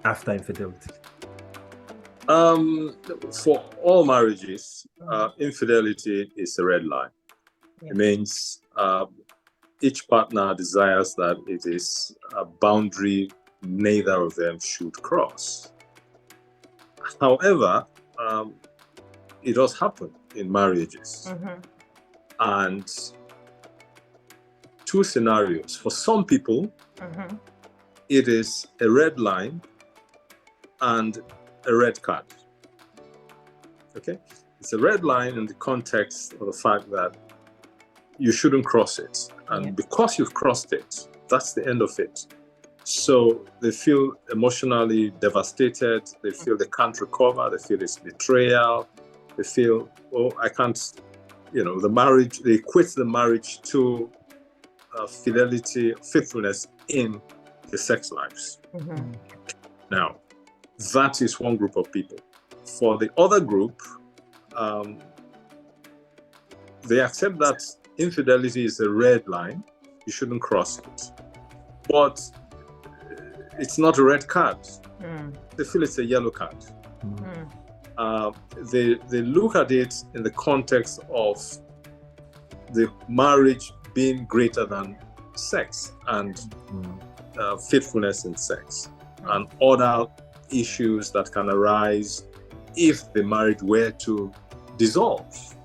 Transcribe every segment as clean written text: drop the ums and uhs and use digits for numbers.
after infidelity? For all marriages, infidelity is a red line. It means each partner desires that it is a boundary neither of them should cross. However, it does happen in marriages. And two scenarios. For some people, it is a red line and a red card. Okay? It's a red line in the context of the fact that you shouldn't cross it. And because you've crossed it, that's the end of it. So they feel emotionally devastated. They feel they can't recover. They feel it's betrayal. They feel, oh, I can't, the marriage, they equate the marriage to fidelity, faithfulness in the sex lives. Now, that is one group of people. For the other group, they accept that infidelity is a red line. You shouldn't cross it. But it's not a red card. They feel it's a yellow card. They look at it in the context of the marriage being greater than sex and faithfulness in sex and other issues that can arise if the marriage were to dissolve.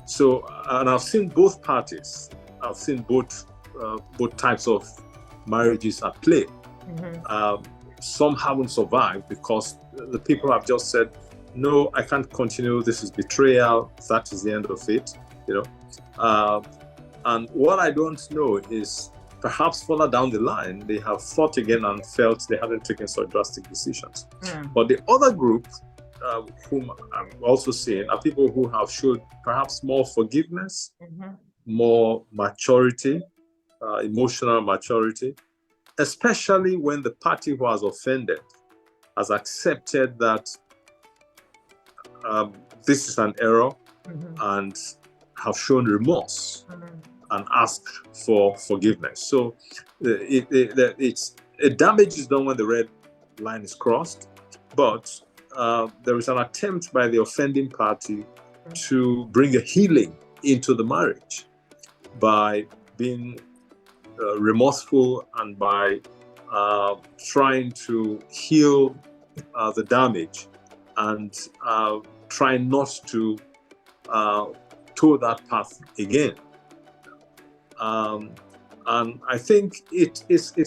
So, and I've seen both parties. I've seen both types of marriages at play. Some haven't survived because the people have just said, no, I can't continue. This is betrayal. That is the end of it. And what I don't know is perhaps further down the line, they have thought again and felt they haven't taken such drastic decisions. But the other group, whom I'm also seeing, are people who have showed perhaps more forgiveness, more maturity, emotional maturity, especially when the party who has offended has accepted that this is an error and have shown remorse and asked for forgiveness. So it damage is done when the red line is crossed, but there is an attempt by the offending party to bring a healing into the marriage by being remorseful and by trying to heal the damage and try not to toe that path again. And I think it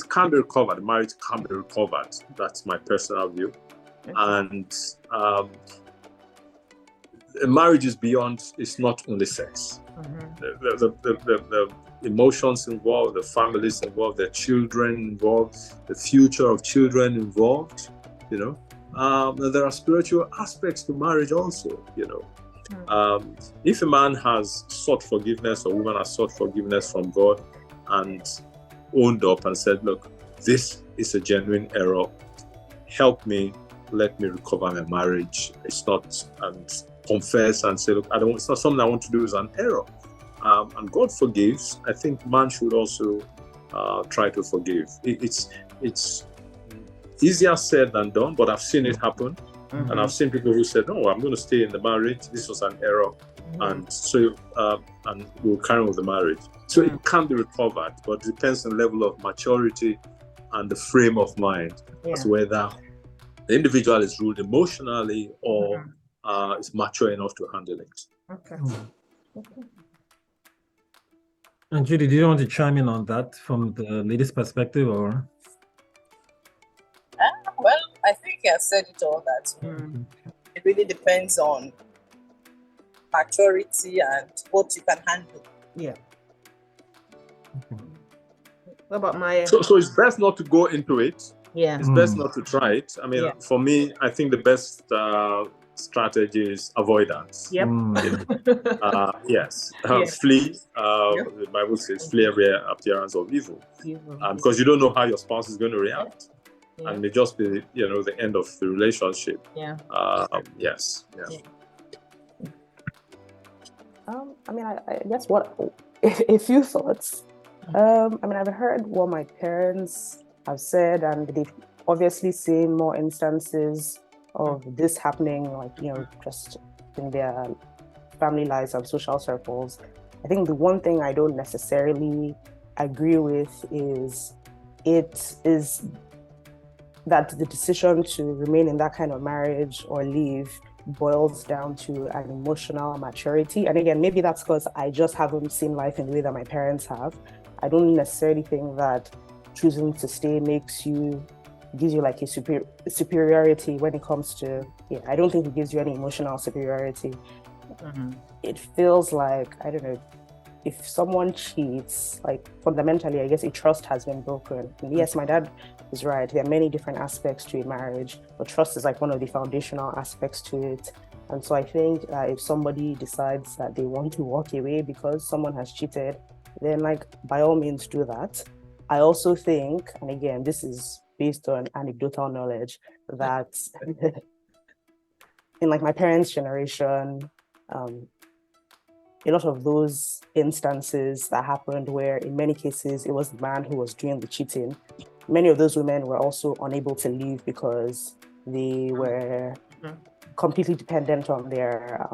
can be recovered. Marriage can be recovered. That's my personal view. And marriage is beyond. It's not only sex. The emotions involved, the families involved, the children involved, the future of children involved. There are spiritual aspects to marriage also. If a man has sought forgiveness or a woman has sought forgiveness from God and owned up and said, look, this is a genuine error, help me, let me recover my marriage. It's not, and confess and say, look, it's not something I want to do, is an error. And God forgives. I think man should also try to forgive. It's easier said than done, but I've seen it happen. And I've seen people who said, no, I'm going to stay in the marriage. This was an error. And so, and we'll carry on with the marriage. So it can be recovered, but it depends on the level of maturity and the frame of mind as to whether the individual is ruled emotionally or is mature enough to handle it. Okay. And Judy, do you want to chime in on that from the lady's perspective, or? Well, I think I've said it all that. It really depends on maturity and what you can handle. Yeah. What about Maya? So it's best not to go into it. Yeah. It's best not to try it. I mean, for me, I think the best strategy is avoidance. Yep. Yes. Flee. The Bible says, flee every appearance of evil. Because you don't know how your spouse is going to react. And may just be, the end of the relationship. Yeah. Yes. Yeah. I mean, I guess a few thoughts. I mean, I've heard what my parents have said, and obviously seeing more instances of this happening, like, just in their family lives and social circles. I think the one thing I don't necessarily agree with is that the decision to remain in that kind of marriage or leave boils down to an emotional maturity. And again, maybe that's because I just haven't seen life in the way that my parents have. I don't necessarily think that choosing to stay gives you like a superiority when it comes to, I don't think it gives you any emotional superiority. It feels like, I don't know, if someone cheats, like fundamentally, I guess a trust has been broken. And yes, my dad is right. There are many different aspects to a marriage, but trust is like one of the foundational aspects to it. And so I think if somebody decides that they want to walk away because someone has cheated, then like by all means do that. I also think, and again, this is based on anecdotal knowledge, that in like my parents' generation, a lot of those instances that happened where in many cases it was the man who was doing the cheating, many of those women were also unable to leave because they were completely dependent on their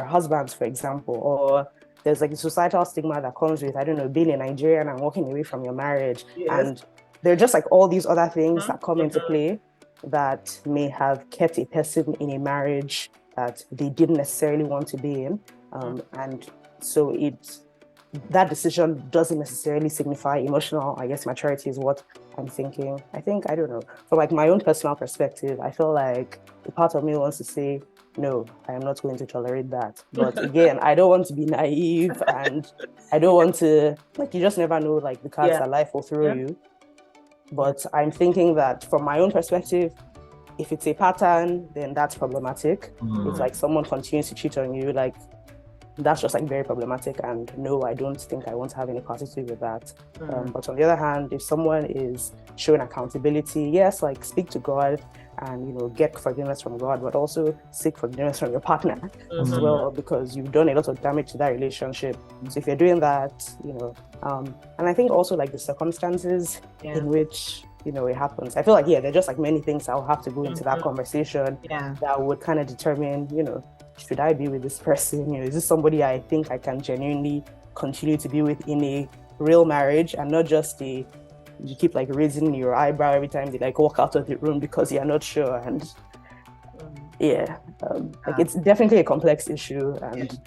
husbands, for example. Or there's like a societal stigma that comes with, I don't know, being a Nigerian and walking away from your marriage. Yes. And there are just like all these other things that come into play that may have kept a person in a marriage that they didn't necessarily want to be in. And so that decision doesn't necessarily signify emotional, I guess, maturity is what I'm thinking. I don't know, from like my own personal perspective, I feel like a part of me wants to say, no, I am not going to tolerate that. But again, I don't want to be naive, and I don't want to, like, you just never know, like, the cards that life will throw you. But I'm thinking that from my own perspective, if it's a pattern, then that's problematic. It's like someone continues to cheat on you, like, that's just like very problematic, and no, I don't think I want to have any positive with that. But on the other hand, if someone is showing accountability, yes, like speak to God and get forgiveness from God, but also seek forgiveness from your partner as well, because you've done a lot of damage to that relationship. So if you're doing that, and I think also like the circumstances in which it happens. I feel like there are just like many things I'll have to go into that conversation that would kind of determine, should I be with this person? Is this somebody I think I can genuinely continue to be with in a real marriage, and not just you keep like raising your eyebrow every time they like walk out of the room because you're not sure. And like it's definitely a complex issue, and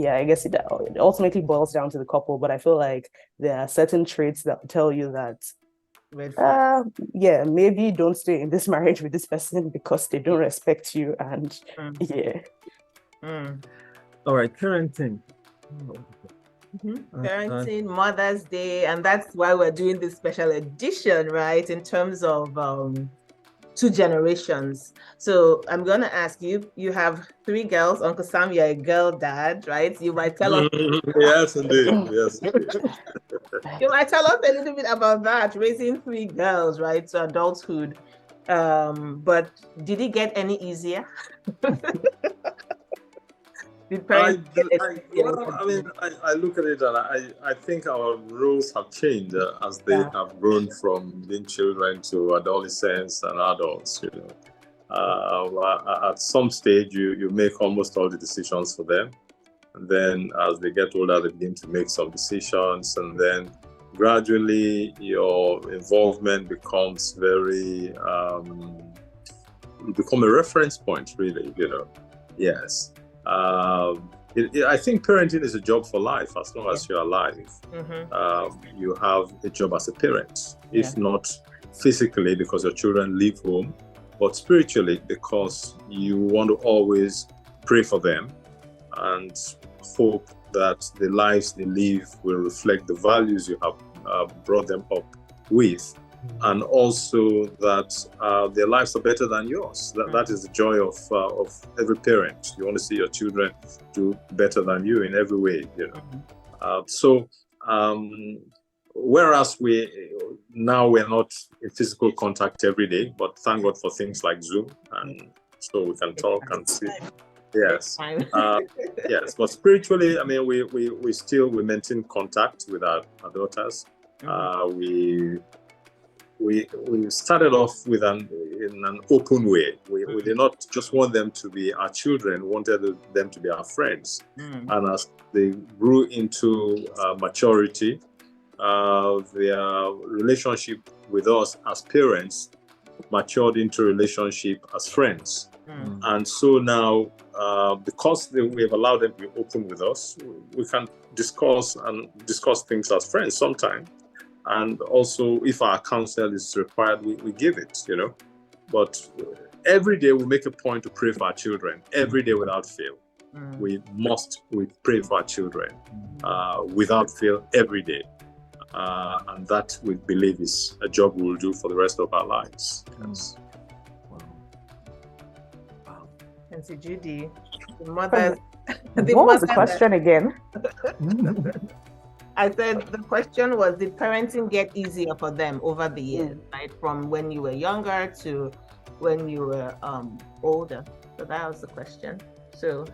I guess it ultimately boils down to the couple. But I feel like there are certain traits that tell you that maybe don't stay in this marriage with this person because they don't respect you. And all right, parenting. Parenting, Mother's Day, and that's why we're doing this special edition, right, in terms of two generations. So I'm gonna ask you, you have 3 girls. Uncle Sam, you're a girl dad, right? You might tell us yes indeed. Yes indeed. You might tell us a little bit about that, raising 3 girls, right, to adulthood. But did it get any easier? I look at it and I think our roles have changed as they have grown from being children to adolescents and adults. At some stage, you make almost all the decisions for them. And then as they get older, they begin to make some decisions. And then gradually your involvement becomes very, you become a reference point, really, Yes. I think parenting is a job for life. As long as you're alive, you have a job as a parent, if not physically because your children leave home, but spiritually because you want to always pray for them and hope that the lives they live will reflect the values you have brought them up with. And also that their lives are better than yours. That is the joy of every parent. You want to see your children do better than you in every way. Whereas we're not in physical contact every day, but thank God for things like Zoom, and so we can talk and see. Yes, yes. But spiritually, I mean, we maintain contact with our daughters. we started off with in an open way. We did not just want them to be our children, we wanted them to be our friends. And as they grew into maturity, their relationship with us as parents matured into relationship as friends. And so now, because we have allowed them to be open with us, we can discuss things as friends sometimes. And also, if our counsel is required, we give it, But every day we make a point to pray for our children, every day without fail. We pray for our children without fail every day. And that we believe is a job we'll do for the rest of our lives. Yes. And so Judy, the mother. What was the question again? I said the question was, did parenting get easier for them over the years, right? From when you were younger to when you were older. So that was the question. So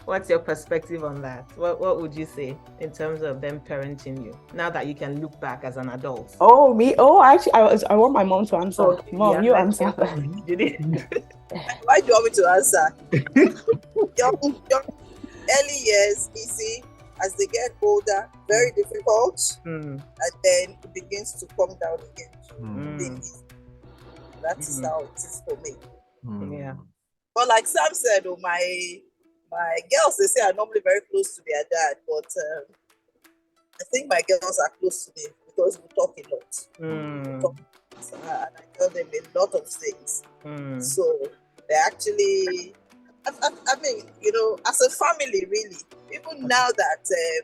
what's your perspective on that? What would you say in terms of them parenting you now that you can look back as an adult? Oh, me? Oh, actually, I want my mom to answer. Oh, Mom, you answer. Why do you want me to answer? young early years, easy. As they get older, very difficult. And then it begins to come down again. That is how it is for me. Yeah. But like Sam said, my girls, they say, are normally very close to their dad, but I think my girls are close to me because we talk a lot. And I tell them a lot of things. So they actually, I mean, as a family, really, even now that the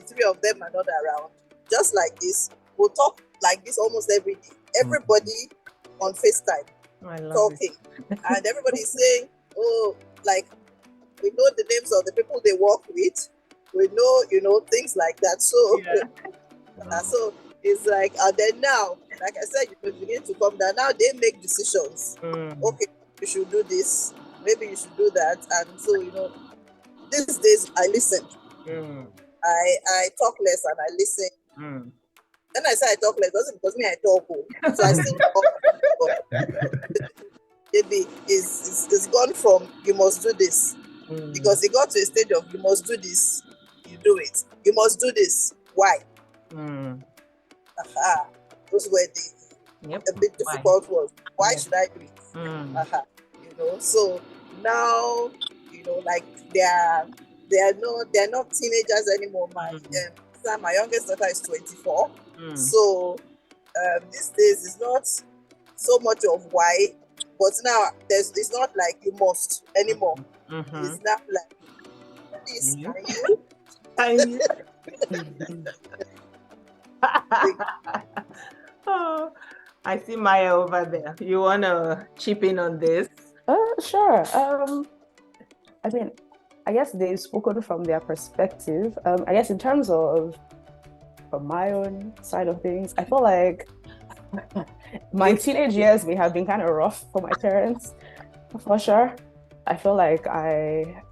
three of them are not around, just like this, we'll talk like this almost every day. Everybody on FaceTime talking. And everybody's saying, like, we know the names of the people they work with. We know, things like that. So, so it's like, and then now, like I said, you begin to come down. Now they make decisions. Okay, you should do this. Maybe you should do that. And so, these days I listen. I talk less and I listen. Then I say I talk less, doesn't because me I talk. So I still talk. Maybe it's gone from you must do this. Because it got to a stage of you must do this, you do it. You must do this. Why? Those were a bit difficult ones. Why should I do it? So now, like they're not teenagers anymore. My youngest daughter is 24. So these days it's not so much of why, but now it's not like you must anymore. It's not like this. Can you? Oh, I see Maya over there. You want to chip in on this? Sure. I mean, I guess they've spoken from their perspective. I guess in terms of from my own side of things, I feel like my teenage years may have been kind of rough for my parents, for sure. I feel like I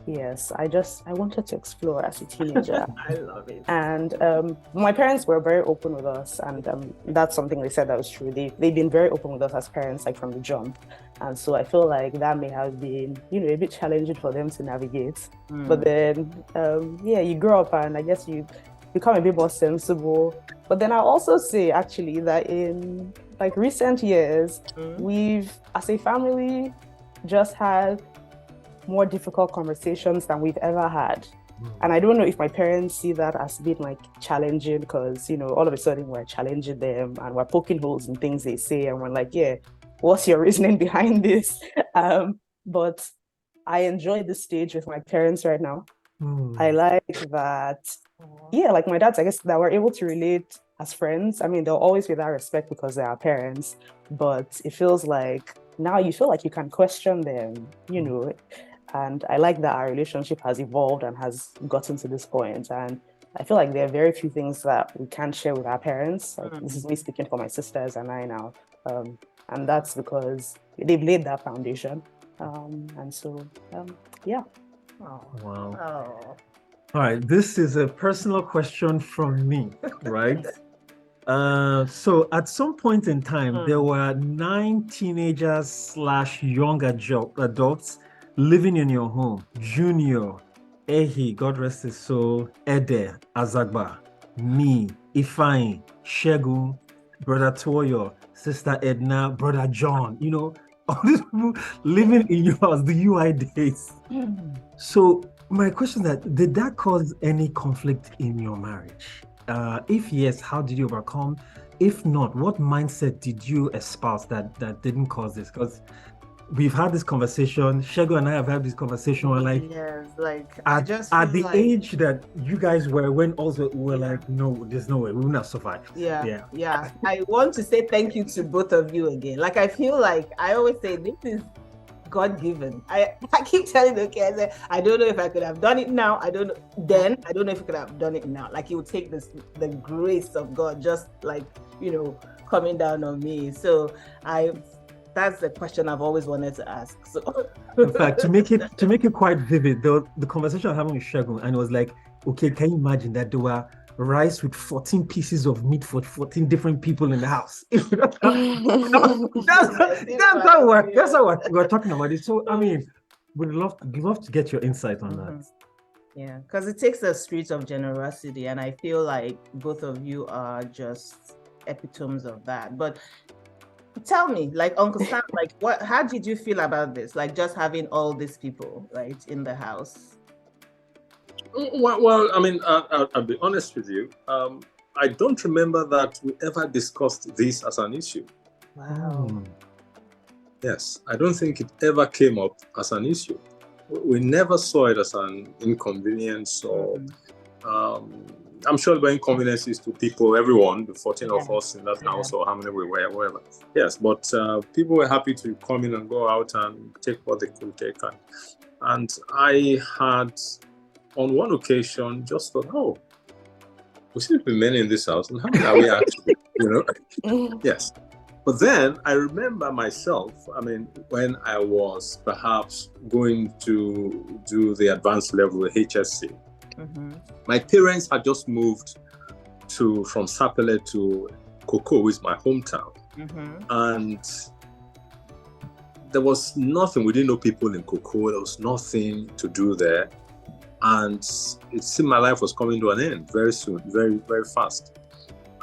wanted to explore as a teenager. I love it. And my parents were very open with us, and that's something they said that was true. They've been very open with us as parents, like from the jump. And so I feel like that may have been, a bit challenging for them to navigate. But then, you grow up and I guess you become a bit more sensible. But then I also say actually that in like recent years, we've, as a family, just had more difficult conversations than we've ever had. And I don't know if my parents see that as being like challenging because, all of a sudden we're challenging them and we're poking holes in things they say and we're like, what's your reasoning behind this? But I enjoy this stage with my parents right now. I like that, like my dad's, I guess, that we're able to relate as friends. I mean, there'll always be that respect because they're our parents, but it feels like now you feel like you can question them, and I like that our relationship has evolved and has gotten to this point. And I feel like there are very few things that we can't share with our parents. Like, this is me speaking for my sisters and I now. And that's because they've laid that foundation. And so, yeah. Oh. Wow. Oh. All right. This is a personal question from me, right? So at some point in time, there were 9 teenagers / young adults living in your home. Junior, Ehi, God rest his soul, Ede, Azagba, me, Ifeanyi, Shegun, Brother Toyo, Sister Edna, Brother John, all these people living in your house, the UI days. So my question is did that cause any conflict in your marriage? If yes, how did you overcome? If not, what mindset did you espouse that didn't cause this? Because we've had this conversation. Shego and I have had this conversation. We're like, yes, like at the age that you guys were, when also we're like, no, there's no way we will not survive. Yeah. I want to say thank you to both of you again. Like I feel like I always say this is God-given. I keep telling the kids, I don't know if I could have done it now. I don't know if I could have done it now. Like it would take the grace of God just like, coming down on me. So that's the question I've always wanted to ask. So in fact, to make it quite vivid, the conversation I was having with Shegun, and it was like, okay, can you imagine that there were rice with 14 pieces of meat for 14 different people in the house? That's how we're talking about it. So I mean, we'd love to get your insight on that. Yeah, because it takes a spirit of generosity, and I feel like both of you are just epitomes of that. But tell me, like Uncle Sam, like how did you feel about this? Like just having all these people right in the house? Well, I mean, I'll be honest with you. I don't remember that we ever discussed this as an issue. Wow. Yes, I don't think it ever came up as an issue. We never saw it as an inconvenience or I'm sure there were inconveniences to people, everyone, the 14 of us in that house or how many we were, whatever. Yes, but people were happy to come in and go out and take what they could take. And I had, on one occasion, just thought, oh, we seem to be many in this house, and how many are we actually, Yes. But then I remember myself, I mean, when I was perhaps going to do the advanced level, the HSC, my parents had just moved from Sapele to Koko, which is my hometown. And there was nothing, we didn't know people in Koko, there was nothing to do there. And it seemed my life was coming to an end very soon, very, very fast.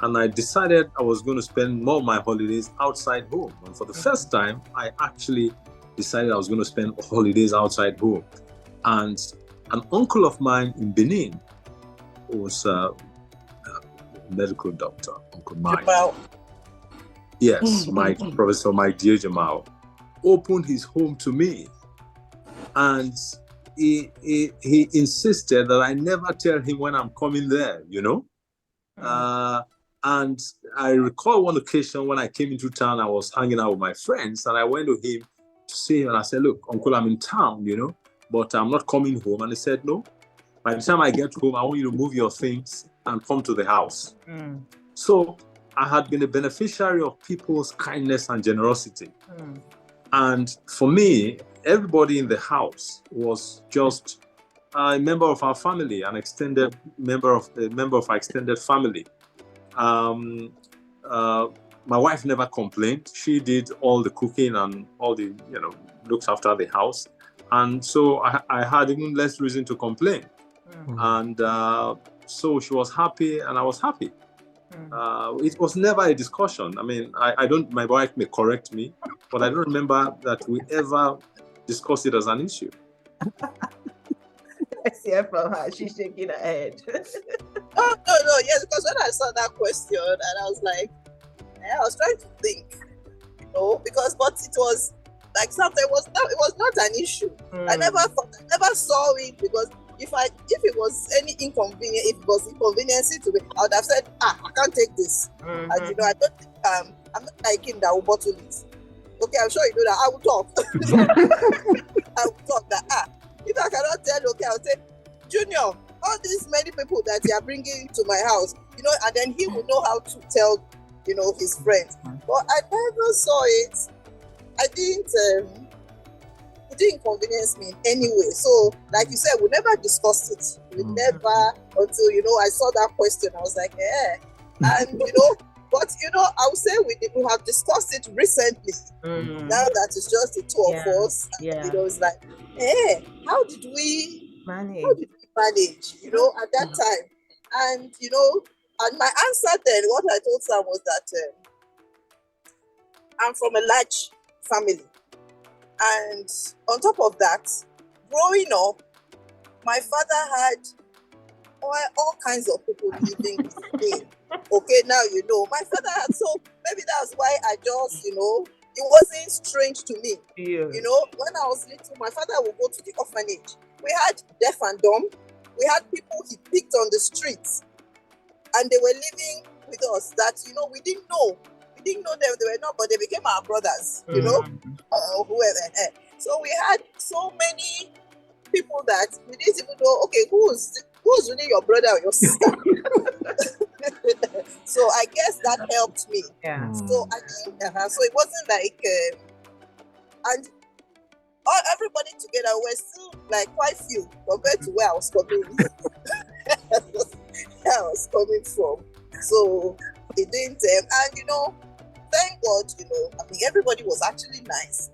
And I decided I was going to spend more of my holidays outside home. And for the first time, I actually decided I was going to spend holidays outside home. And an uncle of mine in Benin was a medical doctor, Uncle Mike. Yes, Mike, Professor Mike Diejemao, opened his home to me. And he insisted that I never tell him when I'm coming there, And I recall one occasion when I came into town, I was hanging out with my friends, and I went to him to see him, and I said, look, Uncle, I'm in town, but I'm not coming home. And he said, no, by the time I get home, I want you to move your things and come to the house. So I had been a beneficiary of people's kindness and generosity. And for me, everybody in the house was just a member of our family, an extended member of our extended family. My wife never complained. She did all the cooking and all the, looks after the house. And so I had even less reason to complain. And so she was happy and I was happy. It was never a discussion. I mean, my wife may correct me, but I don't remember that we ever discussed it as an issue. I see it from her. She's shaking her head. Oh, no, yes, because when I saw that question, and I was like, I was trying to think, but it was like something, it was not an issue. I never saw it, because if it was any inconvenience, if it was inconvenience to me, I would have said, I can't take this. And I don't think, I'm not like him that will bottle it. Okay, I'm sure you know that. I will talk. I will talk that, if I cannot tell, okay, I'll say, Junior, all these many people that you are bringing to my house, and then he will know how to tell, his friends. But I never saw it. It didn't inconvenience me in any way. So, like you said, we never discussed it. We never, until, I saw that question, I was like, And, But I would say we have discussed it recently. Now that it's just the two of us, it's like, hey, how did we manage? At that time? And and my answer then, what I told Sam was that I'm from a large family, and on top of that, growing up, my father had all kinds of people living with him. Okay, now my father had, so maybe that's why I just it wasn't strange to me. When I was little, my father would go to the orphanage. We had deaf and dumb. We had people he picked on the streets, and they were living with us. That we didn't know. We didn't know them. They were not, but they became our brothers. Whoever. So we had so many people that we didn't even know. Okay, who's really your brother or your sister? So I guess that helped me. So I think so it wasn't like and everybody together were still like quite few compared to where I was coming from. So it didn't and thank God, I mean everybody was actually nice.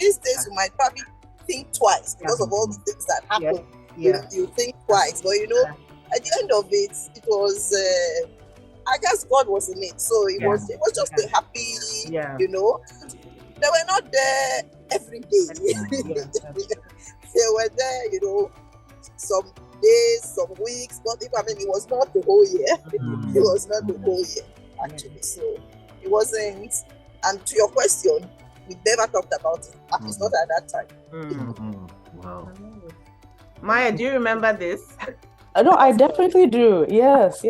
These days you might probably think twice because of all the things that happen. You think twice, but at the end of it, it was I guess God was in it. So it was just a happy, they were not there every day. They were there, some days, some weeks, but it was not the whole year. It was not the whole year, actually. So it wasn't, and to your question, we never talked about it. At least not at that time. Wow. Maya, do you remember this? No, I definitely do. Yes.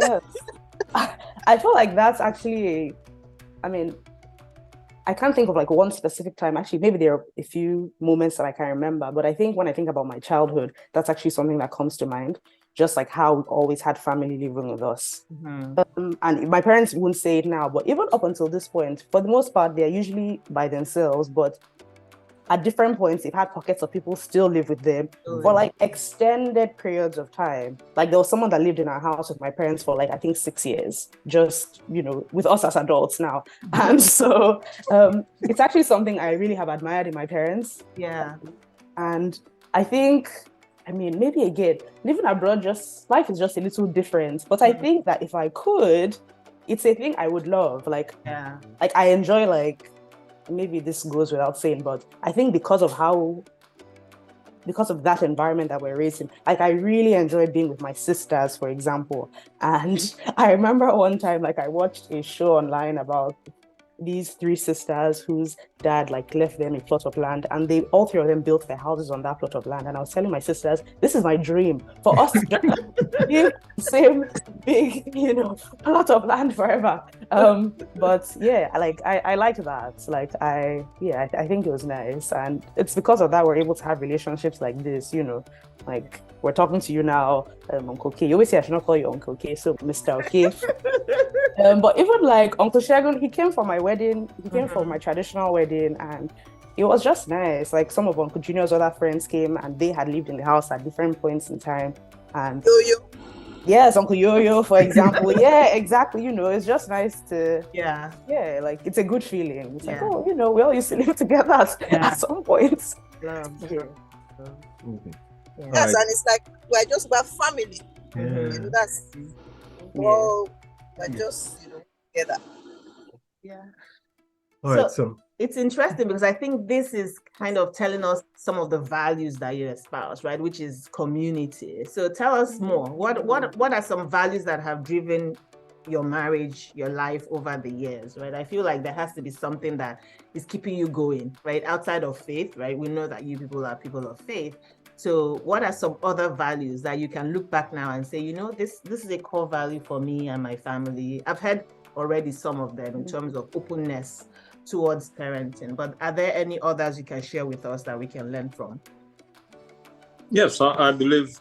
I feel like that's actually, I can't think of like one specific time. Actually, maybe there are a few moments that I can remember, but I think when I think about my childhood, that's actually something that comes to mind. Just like how we always had family living with us. And my parents wouldn't say it now, but even up until this point, for the most part, they're usually by themselves, but at different points, they've had pockets of people still live with them for like extended periods of time. Like there was someone that lived in our house with my parents for like, I think 6 years, just, with us as adults now. And so it's actually something I really have admired in my parents. And I think, maybe again, living abroad, life is just a little different. But I think that if I could, it's a thing I would love. Like I enjoy maybe this goes without saying, but I think because of that environment that we're raised in, I really enjoy being with my sisters, for example. And I remember one time, I watched a show online about these 3 sisters whose dad left them a plot of land, and all 3 of them built their houses on that plot of land. And I was telling my sisters, this is my dream, for us to just live the same big plot of land forever. But yeah, I like that. I think it was nice, and it's because of that we're able to have relationships like this. We're talking to you now, Uncle K. You always say I should not call you Uncle K, so Mr. K. But even Uncle Shagun, he came for my wedding. He came for my traditional wedding, and it was just nice. Some of Uncle Junior's other friends came, and they had lived in the house at different points in time. And Yo-yo. Yes, Uncle Yo-Yo, for example. Yeah, exactly. It's just nice to. It's a good feeling. It's we all used to live together at some point. Yes, and it's we're just about family. That's well, we're just together. All right, so it's interesting because I think this is kind of telling us some of the values that you espouse, right? Which is community. So tell us more. What are some values that have driven your marriage, your life over the years, right? I feel like there has to be something that is keeping you going, right? Outside of faith, right? We know that you people are people of faith. So what are some other values that you can look back now and say, this is a core value for me and my family? I've heard already some of them in terms of openness towards parenting, but are there any others you can share with us that we can learn from? Yes, I believe,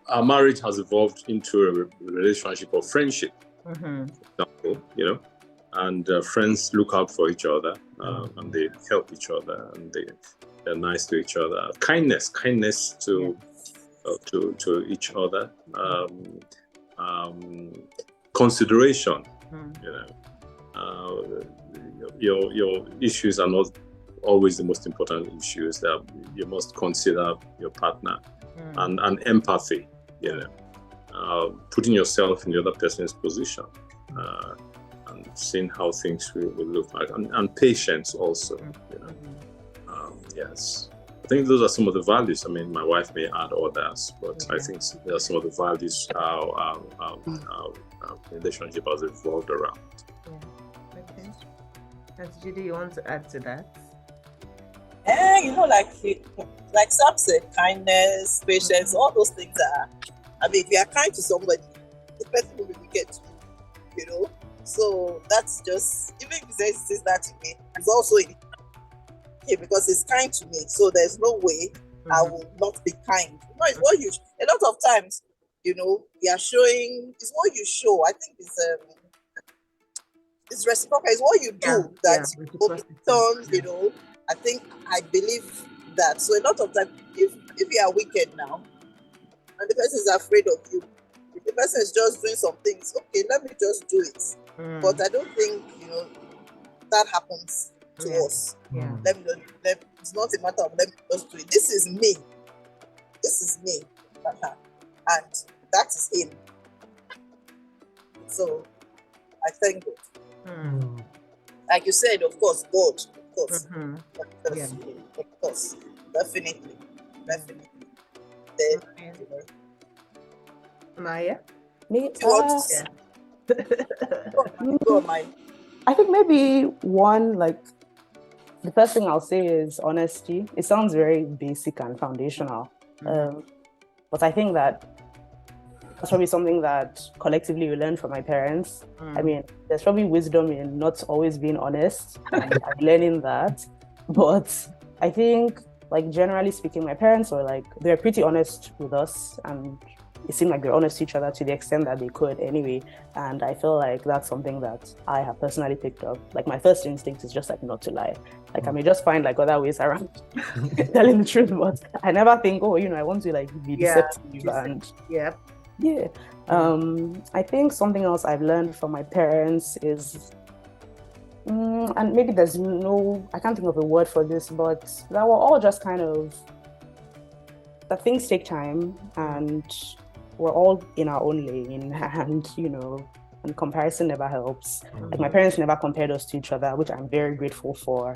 our marriage has evolved into a relationship of friendship, and friends look out for each other, and they help each other, and they're nice to each other. Kindness to each other. Consideration You know, your issues are not always the most important issues. That you must consider your partner and empathy. You know, putting yourself in the other person's position. And seeing how things will look like, and patience also. You know, yes, I think those are some of the values. I mean, my wife may add others, but I think there are some of the values our relationship has evolved around. Yeah. Okay. And Judy, you want to add to that? You know, like Sam said, kindness, patience, all those things are. I mean, if you are kind to somebody, the person will be wicked to you. You know. So that's just, even if he says that to me, it's also okay because it's kind to me. So there's no way I will not be kind. You know, it's what you, a lot of times, you know, you are showing, it's what you show. I think it's reciprocal. It's what you do that returns, you know. I believe that. So a lot of times, if you are wicked now, and the person is afraid of you, if the person is just doing some things, okay, let me just do it. But I don't think, you know, that happens to us. Yeah. It's not a matter of let me just do it. This is me. And that is him. So I thank God. Like you said, of course, God. Of course. Of course. Definitely. Then, you know, Maya? Me? Go on, Maya. I think maybe one, like, the first thing I'll say is honesty. It sounds very basic and foundational. But I think that that's probably something that collectively we learned from my parents. I mean, there's probably wisdom in not always being honest and learning that. But I think, like, generally speaking, my parents were like, they're pretty honest with us, and it seemed like they're honest to each other to the extent that they could anyway. And I feel like that's something that I have personally picked up. Like, my first instinct is just like not to lie. Like, I may just find like other ways around telling the truth, but I never think, oh, you know, I want to like be deceptive and I think something else I've learned from my parents is and maybe there's I can't think of a word for this, but that we're all just kind of, that things take time and we're all in our own lane, and you know, and comparison never helps. Like, my parents never compared us to each other, which I'm very grateful for.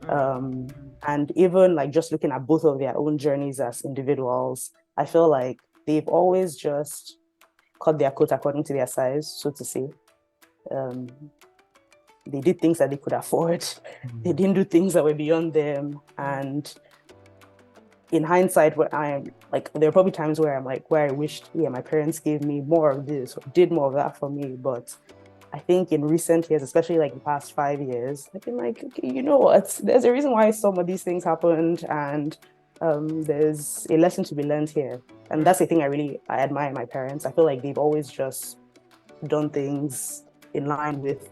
And even like just looking at both of their own journeys as individuals, I feel like they've always just cut their coat according to their size, so to say. They did things that they could afford. They didn't do things that were beyond them. And in hindsight, where I'm like, there are probably times where I'm like, where I wished, my parents gave me more of this or did more of that for me. But I think in recent years, especially like the past 5 years, I've been like, okay, you know what? There's a reason why some of these things happened, and there's a lesson to be learned here. And that's the thing I admire my parents. I feel like they've always just done things in line with,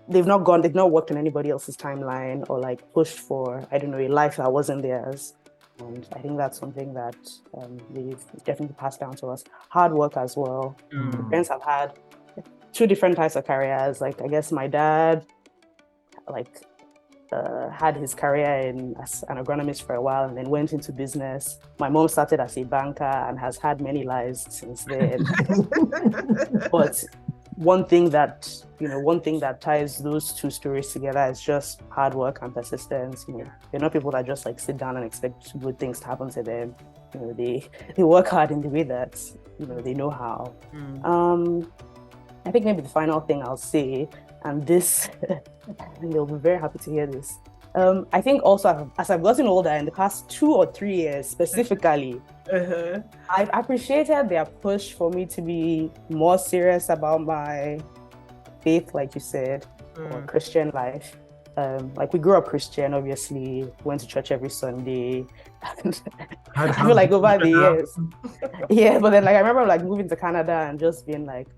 they've not worked on anybody else's timeline or like pushed for, I don't know, a life that wasn't theirs. And I think that's something that they've definitely passed down to us. Hard work as well. My parents have had 2 different types of careers. Like, I guess my dad, like, had his career as an agronomist for a while and then went into business. My mom started as a banker and has had many lives since then. But one thing that ties those 2 stories together is just hard work and persistence. You know, they're not people that just like sit down and expect good things to happen to them. You know, they work hard in the way that, you know, they know how. I think maybe the final thing I'll say, and this, and they'll be very happy to hear this. I think also as I've gotten older, in the past 2 or 3 years specifically, I've appreciated their push for me to be more serious about my faith, like you said, or Christian life. Like, we grew up Christian, obviously, went to church every Sunday. And I feel like over the years, but then like I remember like moving to Canada and just being like,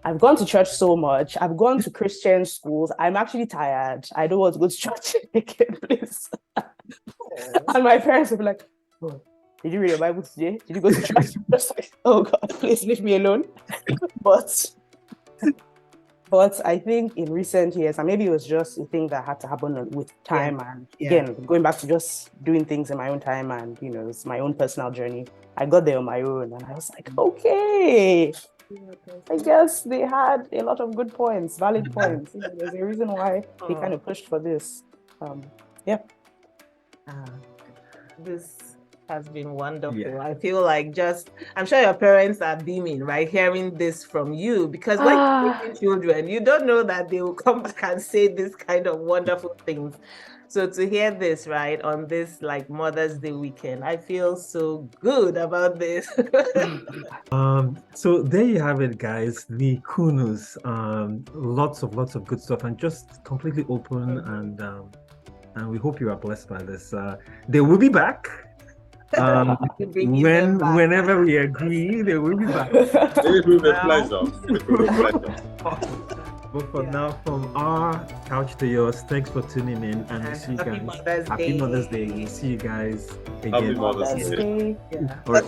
I've gone to church so much. I've gone to Christian schools. I'm actually tired. I don't want to go to church again, please. And my parents would be like, oh, did you read your Bible today? Did you go to church? Just like, oh God, please leave me alone. But But I think in recent years, and maybe it was just a thing that had to happen with time, and again, going back to just doing things in my own time, and it's my own personal journey. I got there on my own, and I was like, okay, I guess they had a lot of good points, valid points. There's a reason why they kind of pushed for this. This has been wonderful. I feel like I'm sure your parents are beaming, right? Hearing this from you, because when you're raising children, you don't know that they will come back and say this kind of wonderful things. So to hear this, right, on this like Mother's Day weekend, I feel so good about this. So there you have it, guys. The Kunus, lots of good stuff, and just completely open, and we hope you are blessed by this. They will be back. Whenever we agree, they will be back. It will be a pleasure. But for now, from our couch to yours, thanks for tuning in, and we'll see you guys. Happy Mother's Day. We'll see you guys again. Happy Mother's Day. Yeah. All right.